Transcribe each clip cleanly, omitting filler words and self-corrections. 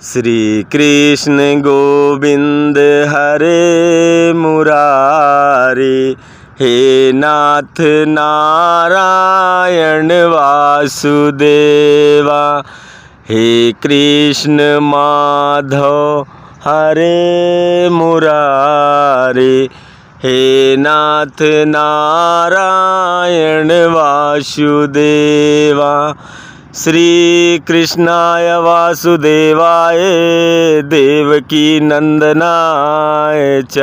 श्री कृष्ण गोविंद हरे मुरारी, हे नाथ नारायण वासुदेवा। हे कृष्ण माधव हरे मुरारी, हे नाथ नारायण वासुदेवा। श्री कृष्णाय वासुदेवाय देवकी नंदनाय च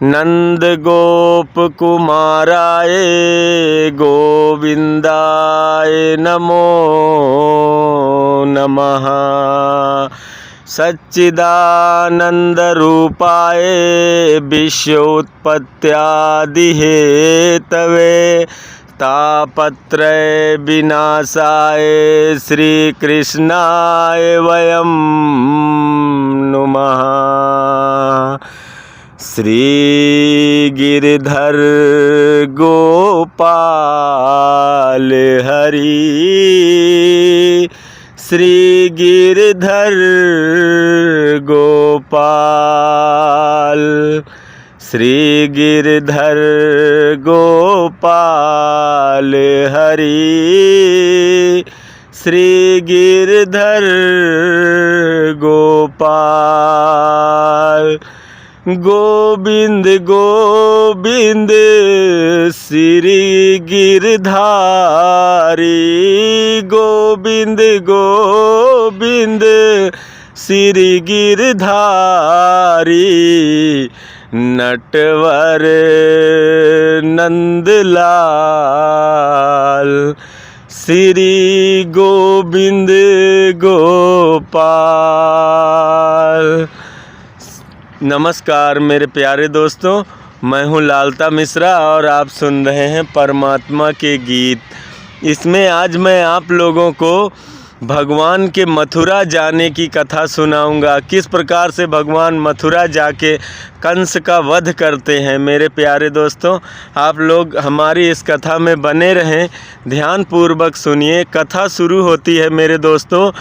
नंद गोप कुमाराय गोविंदाय नमो नमः। सच्चिदानंद रूपाय विश्वोत्पत्त्यादि हेतवे तापत्रय विनाशाय श्री कृष्णाय वयं नुमः। श्री गिरधर गोपाल हरि, श्री गिरधर गोपाल, श्री गिरधर गोपाल हरि, श्री गिरधर गोपाल। गोविंद गोविंद श्री गिरधारी, गोविंद गोविंद श्री गिरधारी। नटवर नंदलाल श्री गोविंद गोपाल। नमस्कार मेरे प्यारे दोस्तों, मैं हूँ लालता मिश्रा और आप सुन रहे हैं परमात्मा के गीत। इसमें आज मैं आप लोगों को भगवान के मथुरा जाने की कथा सुनाऊंगा। किस प्रकार से भगवान मथुरा जाके कंस का वध करते हैं। मेरे प्यारे दोस्तों, आप लोग हमारी इस कथा में बने रहें, ध्यानपूर्वक सुनिए। कथा शुरू होती है मेरे दोस्तों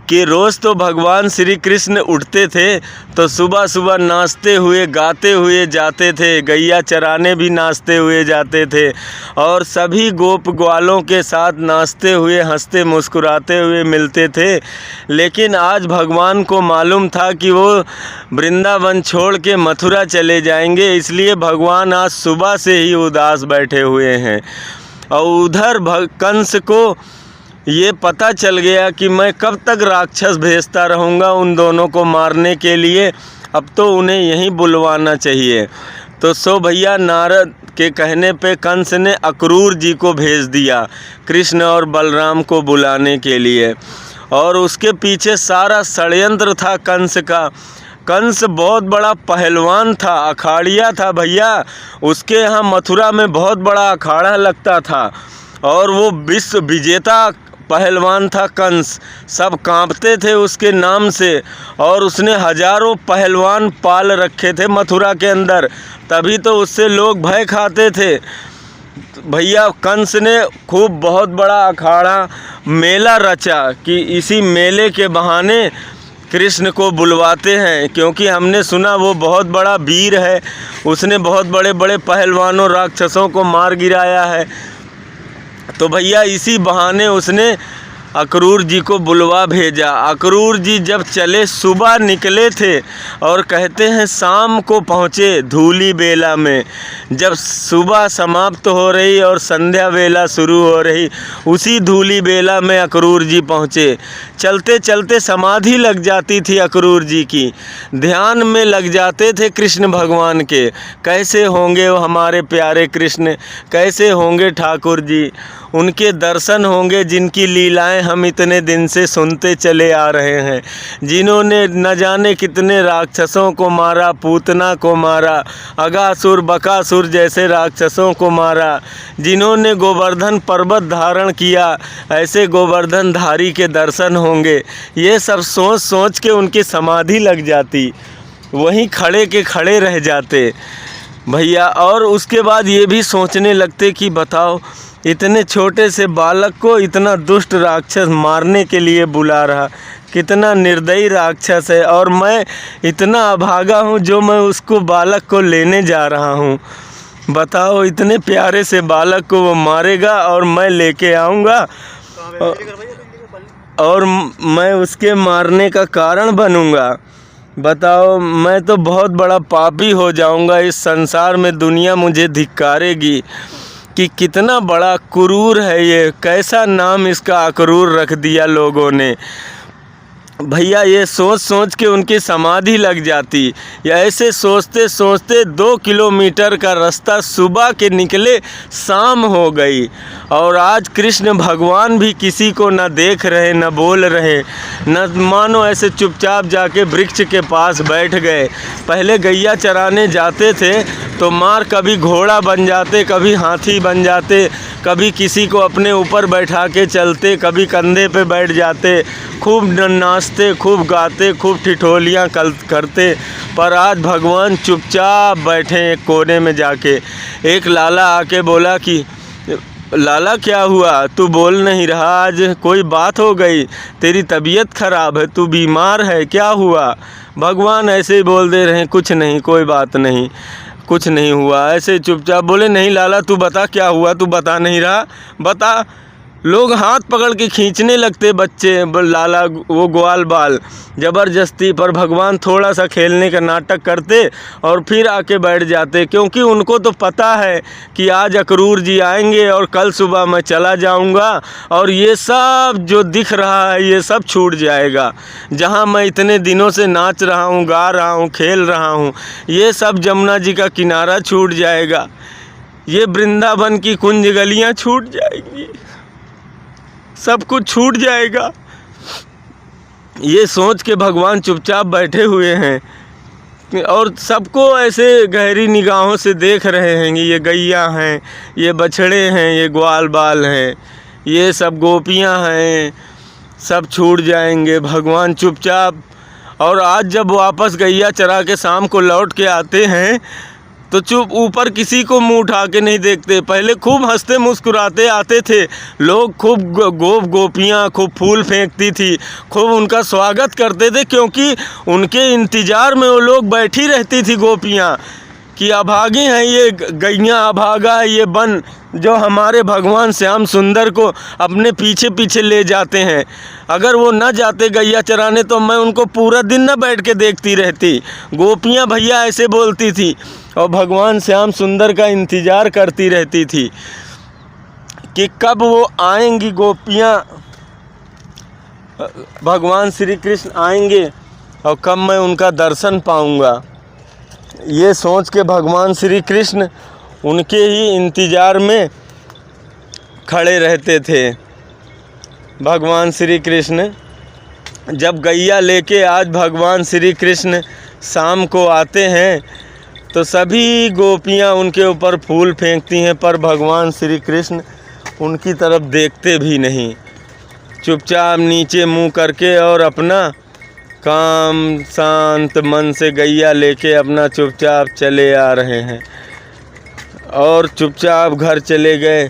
कि रोज़ तो भगवान श्री कृष्ण उठते थे तो सुबह सुबह नाचते हुए गाते हुए जाते थे। गैया चराने भी नाचते हुए जाते थे और सभी गोप ग्वालों के साथ नाचते हुए हंसते मुस्कुराते हुए मिलते थे। लेकिन आज भगवान को मालूम था कि वो वृंदावन छोड़ के मथुरा चले जाएंगे, इसलिए भगवान आज सुबह से ही उदास बैठे हुए हैं। और उधर कंस को ये पता चल गया कि मैं कब तक राक्षस भेजता रहूँगा उन दोनों को मारने के लिए, अब तो उन्हें यहीं बुलवाना चाहिए। तो सो भैया नारद के कहने पे कंस ने अक्रूर जी को भेज दिया कृष्ण और बलराम को बुलाने के लिए। और उसके पीछे सारा षड्यंत्र था कंस का। कंस बहुत बड़ा पहलवान था, अखाड़िया था भैया। उसके यहाँ मथुरा में बहुत बड़ा अखाड़ा लगता था और वो विश्व विजेता पहलवान था कंस। सब कांपते थे उसके नाम से और उसने हजारों पहलवान पाल रखे थे मथुरा के अंदर, तभी तो उससे लोग भय खाते थे। भैया कंस ने खूब बहुत बड़ा अखाड़ा मेला रचा कि इसी मेले के बहाने कृष्ण को बुलवाते हैं, क्योंकि हमने सुना वो बहुत बड़ा वीर है, उसने बहुत बड़े बड़े पहलवानों राक्षसों को मार गिराया है। तो भैया इसी बहाने उसने अक्रूर जी को बुलवा भेजा। अक्रूर जी जब चले, सुबह निकले थे और कहते हैं शाम को पहुँचे धूली बेला में। जब सुबह समाप्त हो रही और संध्या बेला शुरू हो रही, उसी धूली बेला में अक्रूर जी पहुँचे। चलते चलते समाधि लग जाती थी अक्रूर जी की, ध्यान में लग जाते थे कृष्ण भगवान के। कैसे होंगे वो हमारे प्यारे कृष्ण, कैसे होंगे ठाकुर जी, उनके दर्शन होंगे जिनकी लीलाएं हम इतने दिन से सुनते चले आ रहे हैं, जिन्होंने न जाने कितने राक्षसों को मारा, पूतना को मारा, अगासुर बकासुर जैसे राक्षसों को मारा, जिन्होंने गोवर्धन पर्वत धारण किया, ऐसे गोवर्धन धारी के दर्शन होंगे। ये सब सोच सोच के उनकी समाधि लग जाती, वहीं खड़े के खड़े रह जाते भैया। और उसके बाद ये भी सोचने लगते कि बताओ इतने छोटे से बालक को इतना दुष्ट राक्षस मारने के लिए बुला रहा, कितना निर्दयी राक्षस है। और मैं इतना अभागा हूँ जो मैं उसको बालक को लेने जा रहा हूँ। बताओ, इतने प्यारे से बालक को वो मारेगा और मैं लेके आऊँगा और मैं उसके मारने का कारण बनूँगा। बताओ, मैं तो बहुत बड़ा पापी हो जाऊँगा। इस संसार में दुनिया मुझे धिक्कारेगी कि कितना बड़ा क्रूर है ये, कैसा नाम इसका अक्रूर रख दिया लोगों ने। भैया, ये सोच सोच के उनकी समाधि लग जाती। या ऐसे सोचते सोचते 2 किलोमीटर का रास्ता सुबह के निकले, शाम हो गई। और आज कृष्ण भगवान भी किसी को न देख रहे, न बोल रहे, न मानो ऐसे चुपचाप जाके वृक्ष के पास बैठ गए। पहले गैया चराने जाते थे तो मार कभी घोड़ा बन जाते, कभी हाथी बन जाते, कभी किसी को अपने ऊपर बैठा के चलते, कभी कंधे पे बैठ जाते, खूब नाचते, खूब गाते, खूब ठिठोलियाँ करते। पर आज भगवान चुपचाप बैठे एक कोने में जाके। एक लाला आके बोला कि लाला क्या हुआ, तू बोल नहीं रहा, आज कोई बात हो गई, तेरी तबीयत खराब है, तू बीमार है, क्या हुआ। भगवान ऐसे ही बोल दे रहे हैं, कुछ नहीं, कोई बात नहीं, कुछ नहीं हुआ। ऐसे चुपचाप बोले, नहीं लाला तू बता क्या हुआ, तू बता नहीं रहा, बता। लोग हाथ पकड़ के खींचने लगते बच्चे, लाला वो ग्वाल बाल ज़बरदस्ती। पर भगवान थोड़ा सा खेलने का नाटक करते और फिर आके बैठ जाते, क्योंकि उनको तो पता है कि आज अक्रूर जी आएंगे और कल सुबह मैं चला जाऊंगा और ये सब जो दिख रहा है ये सब छूट जाएगा। जहां मैं इतने दिनों से नाच रहा हूं, गा रहा हूं, खेल रहा हूं, ये सब जमुना जी का किनारा छूट जाएगा, ये वृंदावन की कुंज गलियाँ छूट जाएंगी, सब कुछ छूट जाएगा। ये सोच के भगवान चुपचाप बैठे हुए हैं और सबको ऐसे गहरी निगाहों से देख रहे हैं। ये गैया हैं, ये बछड़े हैं, ये ग्वाल बाल हैं, ये सब गोपियां हैं, सब छूट जाएंगे। भगवान चुपचाप। और आज जब वापस गैया चरा के शाम को लौट के आते हैं तो चुप, ऊपर किसी को मुंह उठा के नहीं देखते। पहले खूब हंसते मुस्कुराते आते थे लोग, खूब गोपियाँ खूब फूल फेंकती थी, खूब उनका स्वागत करते थे, क्योंकि उनके इंतज़ार में वो लोग बैठी रहती थी गोपियाँ कि अभागे हैं ये गैया, अभागा है ये बन जो हमारे भगवान श्याम सुंदर को अपने पीछे पीछे ले जाते हैं। अगर वो न जाते गैया चराने तो मैं उनको पूरा दिन न बैठ के देखती रहती। गोपियाँ भैया ऐसे बोलती थी और भगवान श्याम सुंदर का इंतज़ार करती रहती थी कि कब वो आएंगी गोपियाँ, भगवान श्री कृष्ण आएंगे और कब मैं उनका दर्शन पाऊंगा। ये सोच के भगवान श्री कृष्ण उनके ही इंतज़ार में खड़े रहते थे। भगवान श्री कृष्ण जब गैया लेके आज भगवान श्री कृष्ण शाम को आते हैं तो सभी गोपियाँ उनके ऊपर फूल फेंकती हैं, पर भगवान श्री कृष्ण उनकी तरफ देखते भी नहीं, चुपचाप नीचे मुँह करके और अपना काम शांत मन से गैया लेके अपना चुपचाप चले आ रहे हैं। और चुपचाप घर चले गए।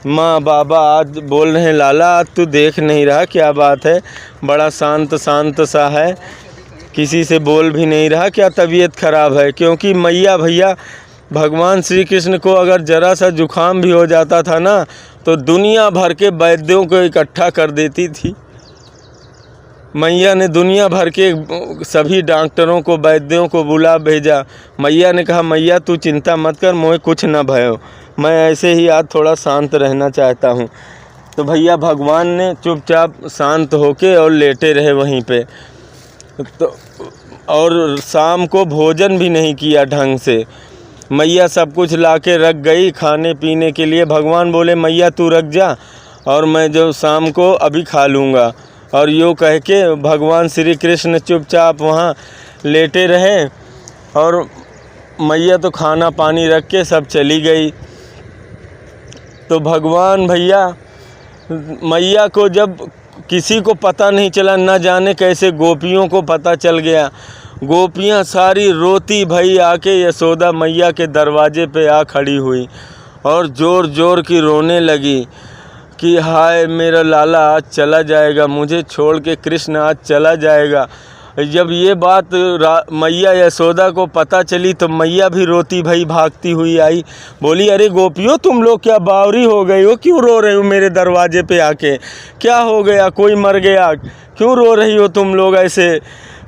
माँ बाबा आज बोल रहे हैं, लाला आज तू देख नहीं रहा, क्या बात है, बड़ा शांत शांत सा है, किसी से बोल भी नहीं रहा, क्या तबीयत खराब है। क्योंकि मैया भैया भगवान श्री कृष्ण को अगर ज़रा सा जुकाम भी हो जाता था ना तो दुनिया भर के वैद्यों को इकट्ठा कर देती थी। मैया ने दुनिया भर के सभी डॉक्टरों को, वैद्यों को बुला भेजा। मैया ने कहा, मैया तू चिंता मत कर, मोए कुछ ना भयो, मैं ऐसे ही आज थोड़ा शांत रहना चाहता हूँ। तो भैया भगवान ने चुपचाप शांत होके और लेटे रहे वहीं पे। तो और शाम को भोजन भी नहीं किया ढंग से। मैया सब कुछ ला के रख गई खाने पीने के लिए। भगवान बोले, मैया तू रख जा और मैं जो शाम को अभी खा लूँगा। और यूँ कह के भगवान श्री कृष्ण चुपचाप वहाँ लेटे रहे और मैया तो खाना पानी रख के सब चली गई। तो भगवान भैया मैया को जब किसी को पता नहीं चला, न जाने कैसे गोपियों को पता चल गया। गोपियाँ सारी रोती भई आके यशोदा मैया के दरवाजे पे आ खड़ी हुई और ज़ोर ज़ोर की रोने लगी कि हाय मेरा लाला आज चला जाएगा, मुझे छोड़ के कृष्ण आज चला जाएगा। जब ये बात मैया यशोदा को पता चली तो मैया भी रोती भई भागती हुई आई, बोली अरे गोपियों तुम लोग क्या बावरी हो गई हो, क्यों रो रहे हो मेरे दरवाजे पे आके, क्या हो गया, कोई मर गया, क्यों रो रही हो तुम लोग ऐसे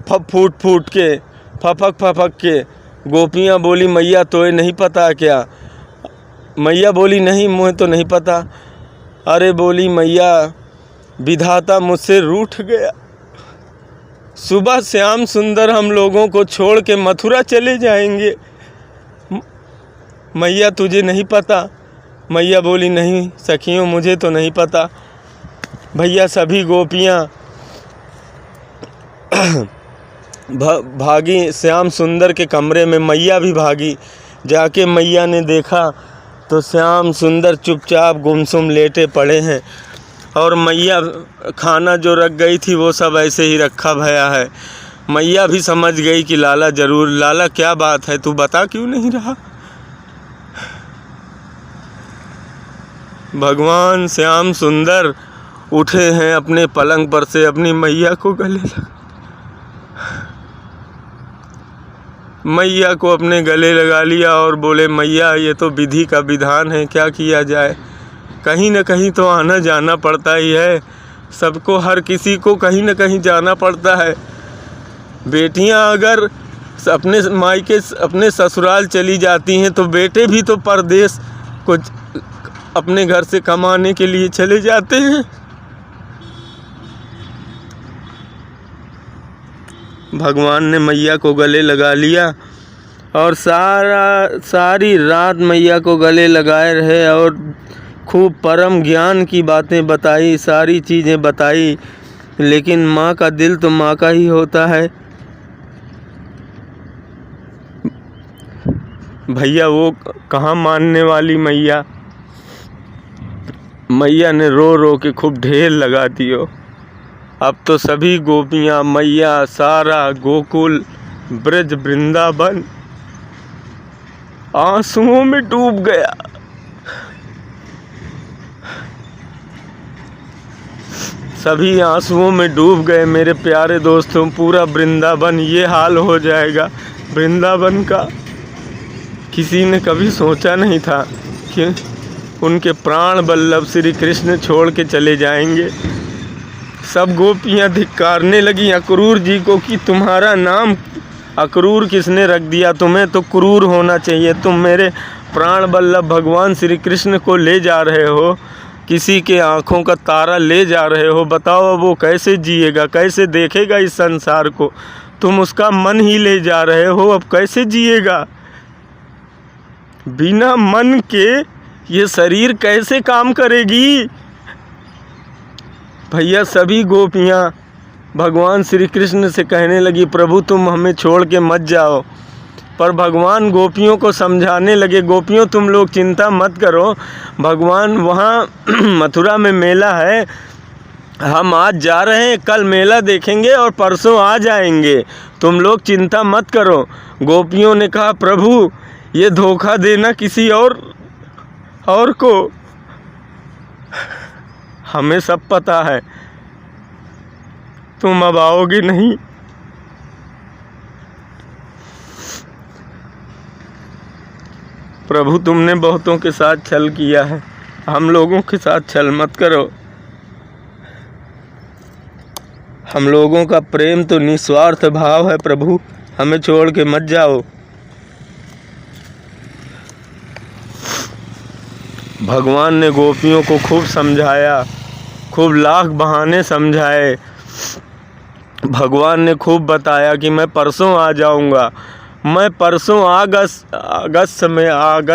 फूट फूट के, फपक फपक के। गोपियाँ बोली मैया तो नहीं पता क्या? मैया बोली नहीं मुझे तो नहीं पता। अरे बोली मैया विधाता मुझसे रूठ गया, सुबह श्याम सुंदर हम लोगों को छोड़ के मथुरा चले जाएंगे, मैया तुझे नहीं पता? मैया बोली नहीं सखियों मुझे तो नहीं पता। भैया सभी गोपियाँ भागी श्याम सुंदर के कमरे में, मैया भी भागी। जाके मैया ने देखा तो श्याम सुंदर चुपचाप गुमसुम लेटे पड़े हैं और मैया खाना जो रख गई थी वो सब ऐसे ही रखा भया है। मैया भी समझ गई कि लाला ज़रूर, लाला क्या बात है, तू बता क्यों नहीं रहा? भगवान श्याम सुंदर उठे हैं अपने पलंग पर से, अपनी मैया को गले लगा, मैया को अपने गले लगा लिया और बोले मैया ये तो विधि का विधान है, क्या किया जाए, कहीं न कहीं तो आना जाना पड़ता ही है, सबको हर किसी को कहीं न कहीं जाना पड़ता है। बेटियां अगर अपने मायके अपने ससुराल चली जाती हैं तो बेटे भी तो परदेश कुछ अपने घर से कमाने के लिए चले जाते हैं। भगवान ने मैया को गले लगा लिया और सारी रात मैया को गले लगाए रहे और खूब परम ज्ञान की बातें बताई, सारी चीज़ें बताई। लेकिन माँ का दिल तो माँ का ही होता है। भैया वो कहाँ मानने वाली मैया, मैया ने रो रो के खूब ढेर लगा दियो। अब तो सभी गोपियाँ, मैया, सारा गोकुल, ब्रज, वृंदावन आंसुओं में डूब गया। सभी आंसुओं में डूब गए मेरे प्यारे दोस्तों। पूरा वृंदावन ये हाल हो जाएगा वृंदावन का। किसी ने कभी सोचा नहीं था कि उनके प्राण वल्लभ श्री कृष्ण छोड़ के चले जाएंगे। सब गोपियाँ धिक्कारने लगी अक्रूर जी को कि तुम्हारा नाम अक्रूर किसने रख दिया, तुम्हें तो क्रूर होना चाहिए, तुम मेरे प्राण वल्लभ भगवान श्री कृष्ण को ले जा रहे हो, किसी के आँखों का तारा ले जा रहे हो। बताओ अब वो कैसे जिएगा, कैसे देखेगा इस संसार को? तुम उसका मन ही ले जा रहे हो, अब कैसे जिएगा? बिना मन के ये शरीर कैसे काम करेगी? भैया सभी गोपियाँ भगवान श्री कृष्ण से कहने लगी प्रभु तुम हमें छोड़ के मत जाओ। पर भगवान गोपियों को समझाने लगे, गोपियों तुम लोग चिंता मत करो, भगवान वहाँ मथुरा में मेला है, हम आज जा रहे हैं, कल मेला देखेंगे और परसों आ जाएंगे, तुम लोग चिंता मत करो। गोपियों ने कहा प्रभु ये धोखा देना किसी और को, हमें सब पता है, तुम अब आओगे नहीं। प्रभु तुमने बहुतों के साथ छल किया है, हम लोगों के साथ छल मत करो। हम लोगों का प्रेम तो निस्वार्थ भाव है प्रभु, हमें छोड़ के मत जाओ। भगवान ने गोपियों को खूब समझाया, खूब लाख बहाने समझाए। भगवान ने खूब बताया कि मैं परसों आ जाऊंगा, मैं परसों अगस्त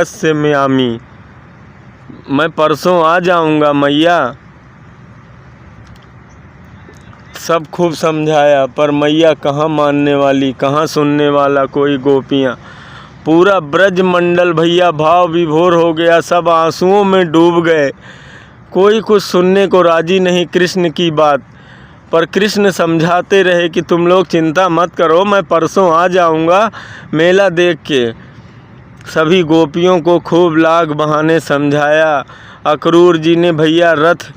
से मैं आमी, मैं परसों आ जाऊंगा मैया। सब खूब समझाया पर मैया कहाँ मानने वाली, कहाँ सुनने वाला कोई गोपियाँ। पूरा ब्रज मंडल भैया भाव विभोर हो गया, सब आंसुओं में डूब गए, कोई कुछ सुनने को राजी नहीं कृष्ण की बात। पर कृष्ण समझाते रहे कि तुम लोग चिंता मत करो, मैं परसों आ जाऊंगा मेला देख के। सभी गोपियों को खूब लाख बहाने समझाया अक्रूर जी ने भैया रथ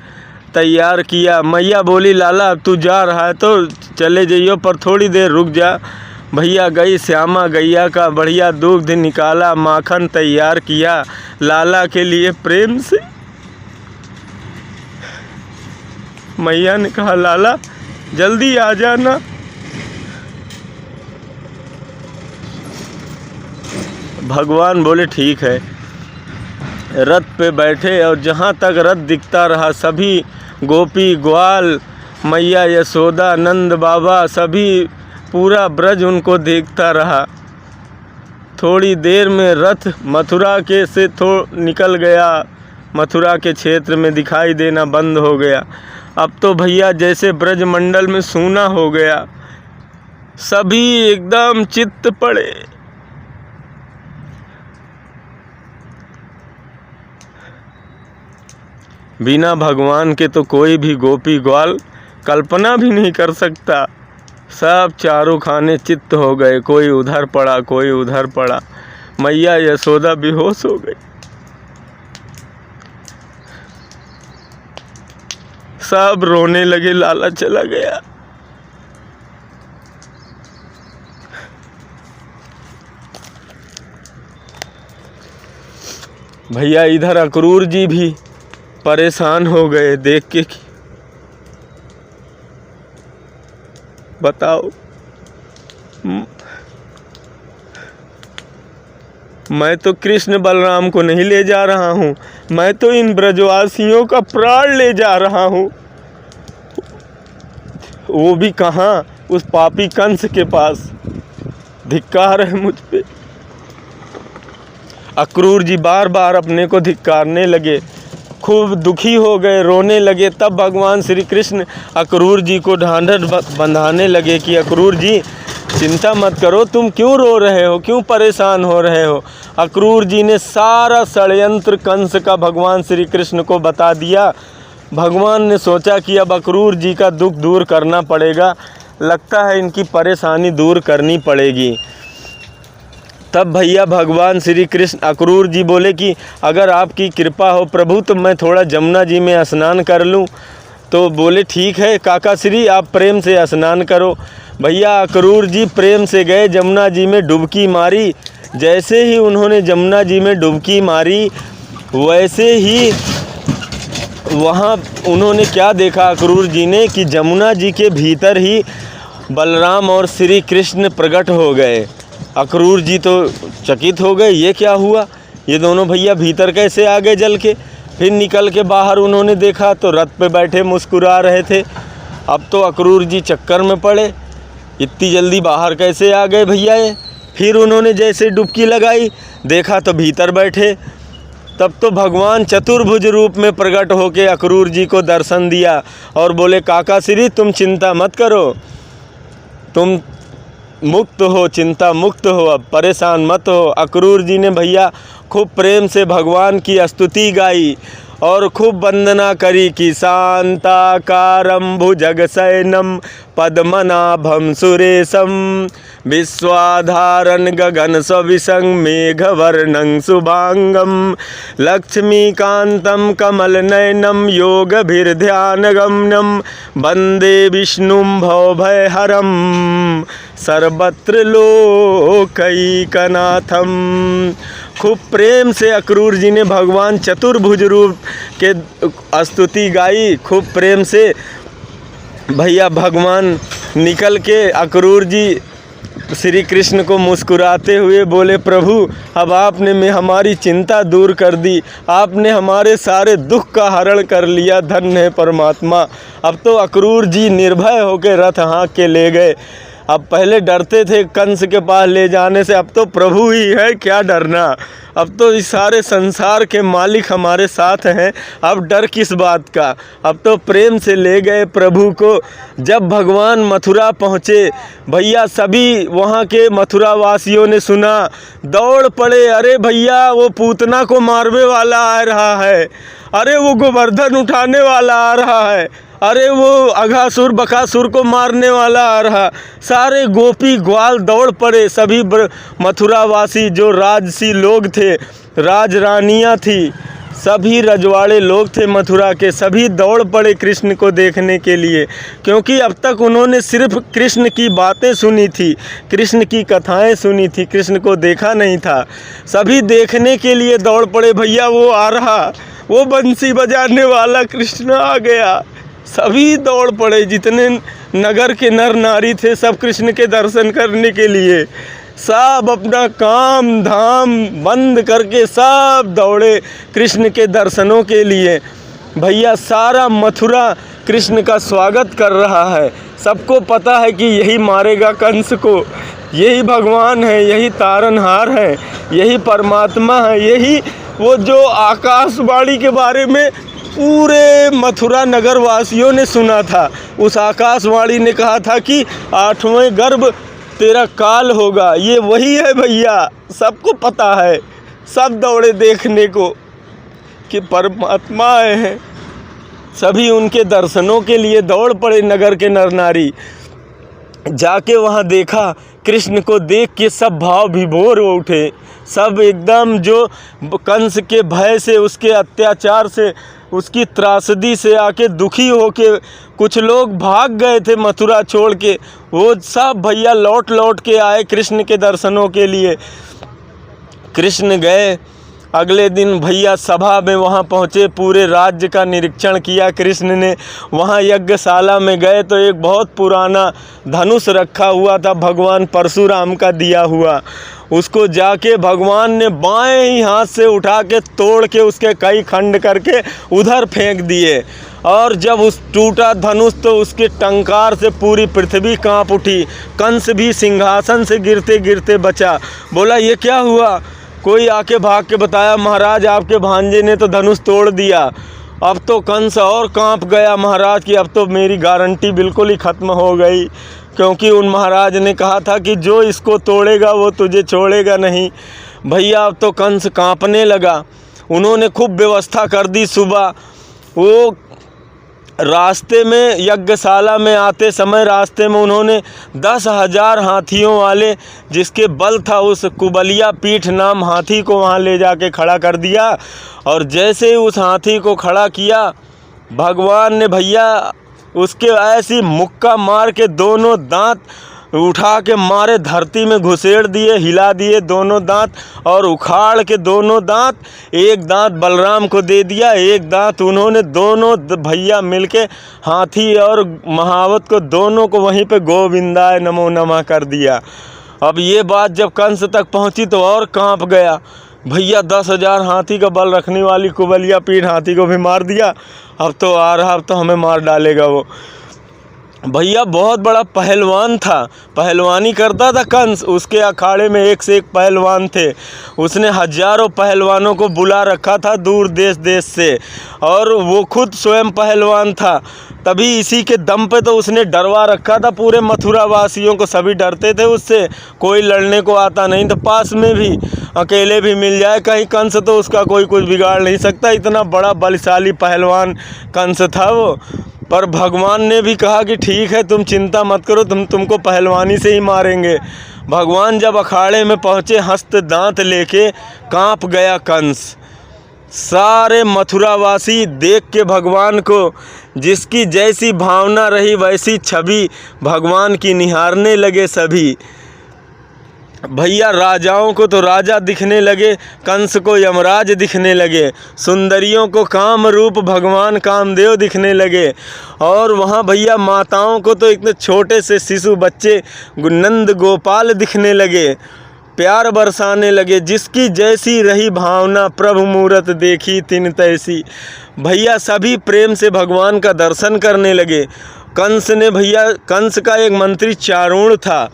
तैयार किया। मैया बोली लाला अब तू जा रहा है तो चले जाइयो, पर थोड़ी देर रुक जा। भैया गई श्यामा गैया का बढ़िया दूध निकाला, माखन तैयार किया लाला के लिए प्रेम से। मैया ने कहा लाला जल्दी आ जाना। भगवान बोले ठीक है। रथ पे बैठे और जहाँ तक रथ दिखता रहा सभी गोपी ग्वाल, मैया यशोदा, नंद बाबा, सभी पूरा ब्रज उनको देखता रहा। थोड़ी देर में रथ मथुरा के से निकल गया, मथुरा के क्षेत्र में दिखाई देना बंद हो गया। अब तो भैया जैसे ब्रज मंडल में सूना हो गया, सभी एकदम चित्त पड़े। बिना भगवान के तो कोई भी गोपी ग्वाल कल्पना भी नहीं कर सकता। सब चारों खाने चित्त हो गए, कोई उधर पड़ा कोई उधर पड़ा। मैया यशोदा बेहोश हो गई। सब रोने लगे, लाला चला गया। भैया इधर अक्रूर जी भी परेशान हो गए देख के कि बताओ मैं तो कृष्ण बलराम को नहीं ले जा रहा हूँ, मैं तो इन ब्रजवासियों का प्राण ले जा रहा हूँ। वो भी कहाँ, उस पापी कंस के पास। धिक्कार है मुझ पे। अक्रूर जी बार बार अपने को धिक्कारने लगे, खूब दुखी हो गए, रोने लगे। तब भगवान श्री कृष्ण अक्रूर जी को ढांढस बंधाने लगे कि अक्रूर जी चिंता मत करो, तुम क्यों रो रहे हो, क्यों परेशान हो रहे हो। अक्रूर जी ने सारा षड्यंत्र कंस का भगवान श्री कृष्ण को बता दिया। भगवान ने सोचा कि अब अक्रूर जी का दुख दूर करना पड़ेगा, लगता है इनकी परेशानी दूर करनी पड़ेगी। तब भैया भगवान श्री कृष्ण अक्रूर जी बोले कि अगर आपकी कृपा हो प्रभु तो मैं थोड़ा जमुना जी में स्नान कर लूं। तो बोले ठीक है काका श्री, आप प्रेम से स्नान करो। भैया अक्रूर जी प्रेम से गए, जमुना जी में डुबकी मारी। जैसे ही उन्होंने जमुना जी में डुबकी मारी, वैसे ही वहाँ उन्होंने क्या देखा अक्रूर जी ने कि जमुना जी के भीतर ही बलराम और श्री कृष्ण प्रकट हो गए। अक्रूर जी तो चकित हो गए, ये क्या हुआ, ये दोनों भैया भीतर कैसे आ गए जल के। फिर निकल के बाहर उन्होंने देखा तो रथ पे बैठे मुस्कुरा रहे थे। अब तो अक्रूर जी चक्कर में पड़े, इतनी जल्दी बाहर कैसे आ गए भैया ये। फिर उन्होंने जैसे डुबकी लगाई, देखा तो भीतर बैठे। तब तो भगवान चतुर्भुज रूप में प्रकट होकर अक्रूर जी को दर्शन दिया और बोले काका श्री तुम चिंता मत करो, तुम मुक्त हो, चिंता मुक्त हो, अब परेशान मत हो। अक्रूर जी ने भैया खूब प्रेम से भगवान की स्तुति गाई और खूब वंदना करी कि शांताकारं भुजगशयनं पद्मनाभं सुरेशं विश्वाधारं गगन सविशं मेघवर्णं शुभांगं लक्ष्मीकान्तं कमलनयनं योगभिर्ध्यानगम्यं वन्दे विष्णुं भवभयहरं सर्वत्र लोकैकनाथं। खूब प्रेम से अक्रूर जी ने भगवान चतुर्भुज रूप के स्तुति गाई। खूब प्रेम से भैया भगवान निकल के अक्रूर जी श्री कृष्ण को मुस्कुराते हुए बोले प्रभु अब आपने हमारी चिंता दूर कर दी, आपने हमारे सारे दुख का हरण कर लिया, धन्य है परमात्मा। अब तो अक्रूर जी निर्भय होकर रथ हाँक के ले गए। अब पहले डरते थे कंस के पास ले जाने से, अब तो प्रभु ही है, क्या डरना। अब तो इस सारे संसार के मालिक हमारे साथ हैं, अब डर किस बात का। अब तो प्रेम से ले गए प्रभु को। जब भगवान मथुरा पहुँचे भैया सभी वहाँ के मथुरा वासियों ने सुना, दौड़ पड़े, अरे भैया वो पूतना को मारने वाला आ रहा है, अरे वो गोवर्धन उठाने वाला आ रहा है, अरे वो अघासुर बकासुर को मारने वाला आ रहा। सारे गोपी ग्वाल दौड़ पड़े। सभी मथुरावासी जो राजसी लोग थे, राज रानियाँ थी, सभी रजवाड़े लोग थे मथुरा के, सभी दौड़ पड़े कृष्ण को देखने के लिए, क्योंकि अब तक उन्होंने सिर्फ कृष्ण की बातें सुनी थी, कृष्ण की कथाएं सुनी थी, कृष्ण को देखा नहीं था। सभी देखने के लिए दौड़ पड़े, भैया वो आ रहा, वो बंसी बजाने वाला कृष्ण आ गया। सभी दौड़ पड़े, जितने नगर के नर नारी थे सब कृष्ण के दर्शन करने के लिए। सब अपना काम धाम बंद करके सब दौड़े कृष्ण के दर्शनों के लिए। भैया सारा मथुरा कृष्ण का स्वागत कर रहा है। सबको पता है कि यही मारेगा कंस को, यही भगवान है, यही तारनहार है, यही परमात्मा है, यही वो जो आकाशवाणी के बारे में पूरे मथुरा नगर वासियों ने सुना था। उस आकाशवाणी ने कहा था कि 8वें गर्भ तेरा काल होगा। ये वही है भैया, सबको पता है। सब दौड़े देखने को कि परमात्मा आए हैं। सभी उनके दर्शनों के लिए दौड़ पड़े नगर के नर नारी। जाके वहाँ देखा, कृष्ण को देख के सब भाव विभोर हो उठे। सब एकदम जो कंस के भय से, उसके अत्याचार से, उसकी त्रासदी से आके दुखी होके कुछ लोग भाग गए थे मथुरा छोड़ के, वो सब भैया लौट लौट के आए कृष्ण के दर्शनों के लिए। कृष्ण गए, अगले दिन भैया सभा में वहाँ पहुँचे, पूरे राज्य का निरीक्षण किया कृष्ण ने। वहाँ यज्ञशाला में गए तो एक बहुत पुराना धनुष रखा हुआ था, भगवान परशुराम का दिया हुआ। उसको जाके भगवान ने बाएं ही हाथ से उठा के तोड़ के उसके कई खंड करके उधर फेंक दिए। और जब उस टूटा धनुष तो उसके टंकार से पूरी पृथ्वी कांप उठी। कंस भी सिंहासन से गिरते गिरते बचा। बोला ये क्या हुआ? कोई आके भाग के बताया, महाराज आपके भांजे ने तो धनुष तोड़ दिया। अब तो कंस और कांप गया महाराज कि अब तो मेरी गारंटी बिल्कुल ही ख़त्म हो गई, क्योंकि उन महाराज ने कहा था कि जो इसको तोड़ेगा वो तुझे छोड़ेगा नहीं। भैया अब तो कंस कांपने लगा। उन्होंने खूब व्यवस्था कर दी। सुबह वो रास्ते में यज्ञशाला में आते समय रास्ते में उन्होंने 10,000 हाथियों वाले, जिसके बल था उस कुबलिया पीठ नाम हाथी को वहाँ ले जाके खड़ा कर दिया। और जैसे ही उस हाथी को खड़ा किया, भगवान ने भैया उसके ऐसी मुक्का मार के दोनों दांत उठा के मारे, धरती में घुसेड़ दिए, हिला दिए दोनों दांत, और उखाड़ के दोनों दांत, एक दांत बलराम को दे दिया, एक दांत उन्होंने दोनों भैया मिलके हाथी और महावत को दोनों को वहीं पे गोविंदाय नमो नमः कर दिया। अब ये बात जब कंस तक पहुंची तो और कांप गया। भैया 10,000 हाथी का बल रखने वाली कुबलिया पीठ हाथी को भी मार दिया। अब तो आ रहा, अब तो हमें मार डालेगा वो। भैया बहुत बड़ा पहलवान था, पहलवानी करता था कंस। उसके अखाड़े में एक से एक पहलवान थे। उसने हजारों पहलवानों को बुला रखा था दूर देश देश से, और वो खुद स्वयं पहलवान था। तभी इसी के दम पे तो उसने डरवा रखा था पूरे मथुरा वासियों को। सभी डरते थे उससे, कोई लड़ने को आता नहीं था। पास में भी अकेले भी मिल जाए कहीं कंस तो उसका कोई कुछ बिगाड़ नहीं सकता। इतना बड़ा बलशाली पहलवान कंस था वो। पर भगवान ने भी कहा कि ठीक है, तुम चिंता मत करो, तुमको पहलवानी से ही मारेंगे। भगवान जब अखाड़े में पहुँचे, हस्त दांत लेके कांप गया कंस। सारे मथुरावासी देख के भगवान को, जिसकी जैसी भावना रही वैसी छवि भगवान की निहारने लगे सभी। भैया राजाओं को तो राजा दिखने लगे, कंस को यमराज दिखने लगे, सुंदरियों को काम रूप भगवान कामदेव दिखने लगे, और वहाँ भैया माताओं को तो इतने छोटे से शिशु बच्चे नंद गोपाल दिखने लगे, प्यार बरसाने लगे। जिसकी जैसी रही भावना, प्रभु मूरत देखी तिन तैसी। भैया सभी प्रेम से भगवान का दर्शन करने लगे। कंस ने भैया, कंस का एक मंत्री चारुण था,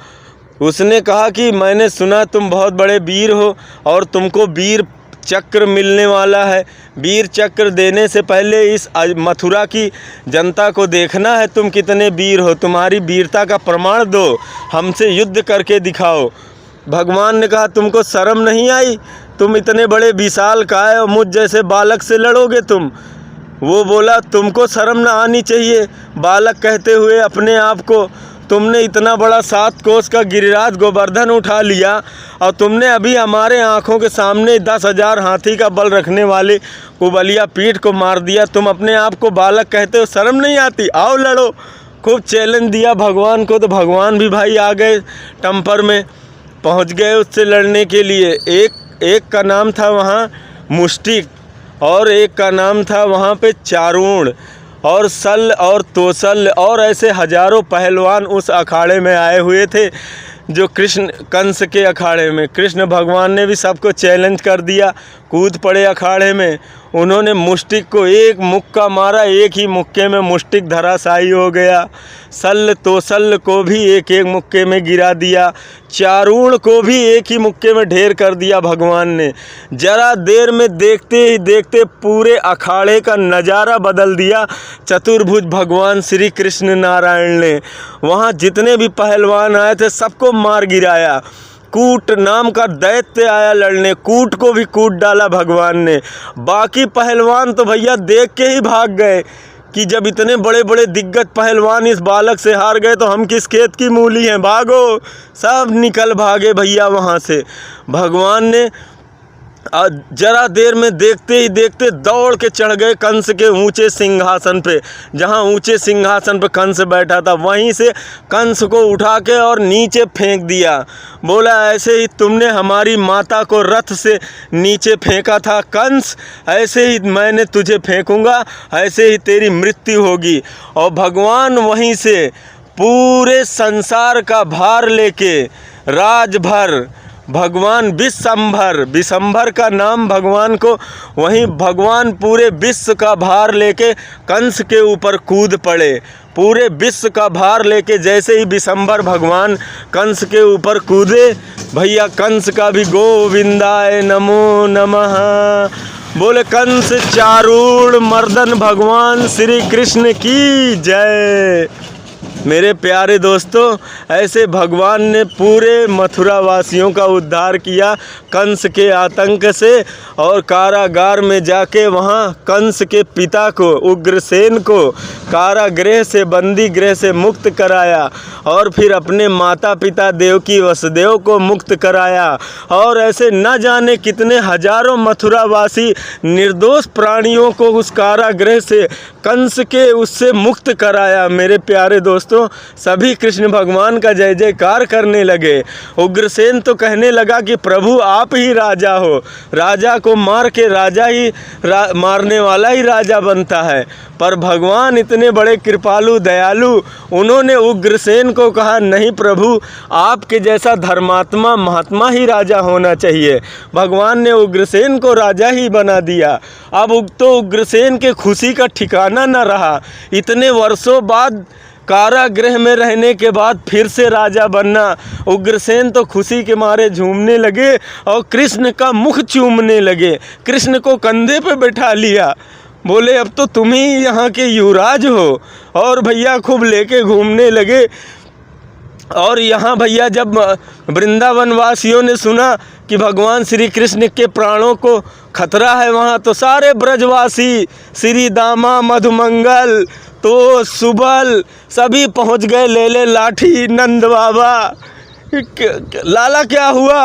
उसने कहा कि मैंने सुना तुम बहुत बड़े वीर हो और तुमको वीर चक्र मिलने वाला है। वीर चक्र देने से पहले इस मथुरा की जनता को देखना है तुम कितने वीर हो। तुम्हारी वीरता का प्रमाण दो, हमसे युद्ध करके दिखाओ। भगवान ने कहा तुमको शर्म नहीं आई? तुम इतने बड़े विशाल काय और मुझ जैसे बालक से लड़ोगे तुम? वो बोला तुमको शर्म ना आनी चाहिए बालक कहते हुए अपने आप को। तुमने इतना बड़ा 7 कोस का गिरिराज गोवर्धन उठा लिया और तुमने अभी हमारे आँखों के सामने 10,000 हाथी का बल रखने वाले कुबलिया पीठ को मार दिया। तुम अपने आप को बालक कहते हो, शर्म नहीं आती? आओ लड़ो। खूब चैलेंज दिया भगवान को, तो भगवान भी भाई आ गए, टम्पर में पहुंच गए उससे लड़ने के लिए। एक का नाम था वहाँ मुष्टिक और एक का नाम था वहाँ पे चारूण और सल और तोसल और ऐसे हजारों पहलवान उस अखाड़े में आए हुए थे जो कृष्ण कंस के अखाड़े में। कृष्ण भगवान ने भी सबको चैलेंज कर दिया, कूद पड़े अखाड़े में। उन्होंने मुष्टिक को एक मुक्का मारा, एक ही मुक्के में मुष्टिक धराशायी हो गया। सल तोसल को भी एक एक मुक्के में गिरा दिया, चारूण को भी एक ही मुक्के में ढेर कर दिया भगवान ने। जरा देर में देखते ही देखते पूरे अखाड़े का नज़ारा बदल दिया चतुर्भुज भगवान श्री कृष्ण नारायण ने। वहाँ जितने भी पहलवान आए थे सबको मार गिराया। कूट नाम का दैत्य आया लड़ने, कूट को भी कूट डाला भगवान ने। बाकी पहलवान तो भैया देख के ही भाग गए कि जब इतने बड़े बड़े दिग्गज पहलवान इस बालक से हार गए तो हम किस खेत की मूली हैं, भागो। सब निकल भागे भैया वहाँ से। भगवान ने जरा देर में देखते ही देखते दौड़ के चढ़ गए कंस के ऊंचे सिंहासन पे। जहाँ ऊंचे सिंहासन पे कंस बैठा था वहीं से कंस को उठा के और नीचे फेंक दिया। बोला, ऐसे ही तुमने हमारी माता को रथ से नीचे फेंका था कंस, ऐसे ही मैंने तुझे फेंकूंगा, ऐसे ही तेरी मृत्यु होगी। और भगवान वहीं से पूरे संसार का भार लेके राजभर भगवान विशंभर का नाम भगवान को, वहीं भगवान पूरे विश्व का भार लेके कंस के ऊपर कूद पड़े। पूरे विश्व का भार लेके जैसे ही विशंभर भगवान कंस के ऊपर कूदे, भैया कंस का भी गोविंदाय नमो नमः बोले। कंस चारूण मर्दन भगवान श्री कृष्ण की जय। मेरे प्यारे दोस्तों, ऐसे भगवान ने पूरे मथुरा वासियों का उद्धार किया कंस के आतंक से, और कारागार में जाके वहाँ कंस के पिता को उग्रसेन को कारागृह से, बंदी गृह से मुक्त कराया, और फिर अपने माता पिता देवकी वसुदेव को मुक्त कराया, और ऐसे न जाने कितने हजारों मथुरावासी निर्दोष प्राणियों को उस कारागृह से, कंस के उससे मुक्त कराया। मेरे प्यारे दोस्तों, सभी कृष्ण भगवान का जय जयकार करने लगे। उग्रसेन तो कहने लगा कि प्रभु आप ही राजा हो, राजा को मार के राजा ही मारने वाला ही राजा बनता है। पर भगवान इतने बड़े कृपालु दयालु, उन्होंने उग्रसेन को कहा, नहीं प्रभु, आपके जैसा धर्मात्मा महात्मा ही राजा होना चाहिए। भगवान ने उग्रसेन को राजा ही बना दिया। अब तो उग्रसेन के खुशी का ठिकाना न रहा। इतने वर्षों बाद कारागृह में रहने के बाद फिर से राजा बनना, उग्रसेन तो खुशी के मारे झूमने लगे और कृष्ण का मुख चूमने लगे। कृष्ण को कंधे पे बैठा लिया, बोले अब तो तुम ही यहाँ के युवराज हो, और भैया खूब लेके घूमने लगे। और यहाँ भैया जब वृंदावन वासियों ने सुना कि भगवान श्री कृष्ण के प्राणों को खतरा है वहाँ, तो सारे ब्रजवासी, श्री दामा, मधुमंगल, तो सुबल सभी पहुँच गए। ले लाठी, नंद बाबा, लाला क्या हुआ?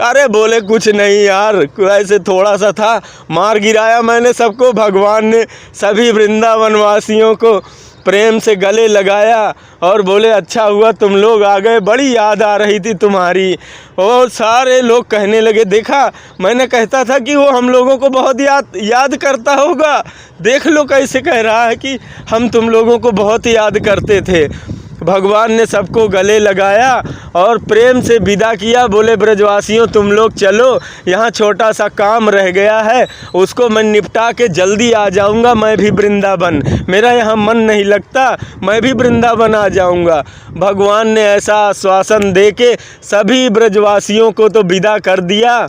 अरे बोले कुछ नहीं यार, ऐसे थोड़ा सा था, मार गिराया मैंने सबको। भगवान ने सभी वृंदावन वासियों को प्रेम से गले लगाया और बोले अच्छा हुआ तुम लोग आ गए, बड़ी याद आ रही थी तुम्हारी। और सारे लोग कहने लगे, देखा मैंने कहता था कि वो हम लोगों को बहुत याद करता होगा, देख लो कैसे कह रहा है कि हम तुम लोगों को बहुत याद करते थे। भगवान ने सबको गले लगाया और प्रेम से विदा किया। बोले ब्रजवासियों तुम लोग चलो, यहाँ छोटा सा काम रह गया है, उसको मैं निपटा के जल्दी आ जाऊँगा। मैं भी वृंदावन, मेरा यहाँ मन नहीं लगता, मैं भी वृंदावन आ जाऊँगा। भगवान ने ऐसा आश्वासन दे के सभी ब्रजवासियों को तो विदा कर दिया।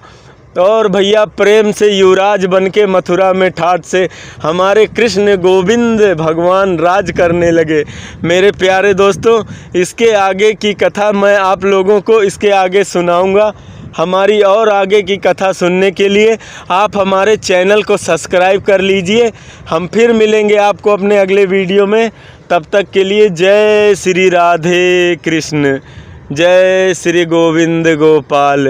और भैया प्रेम से युवराज बन के मथुरा में ठाठ से हमारे कृष्ण गोविंद भगवान राज करने लगे। मेरे प्यारे दोस्तों, इसके आगे की कथा मैं आप लोगों को इसके आगे सुनाऊंगा। हमारी और आगे की कथा सुनने के लिए आप हमारे चैनल को सब्सक्राइब कर लीजिए। हम फिर मिलेंगे आपको अपने अगले वीडियो में। तब तक के लिए जय श्री राधे कृष्ण, जय श्री गोविंद गोपाल।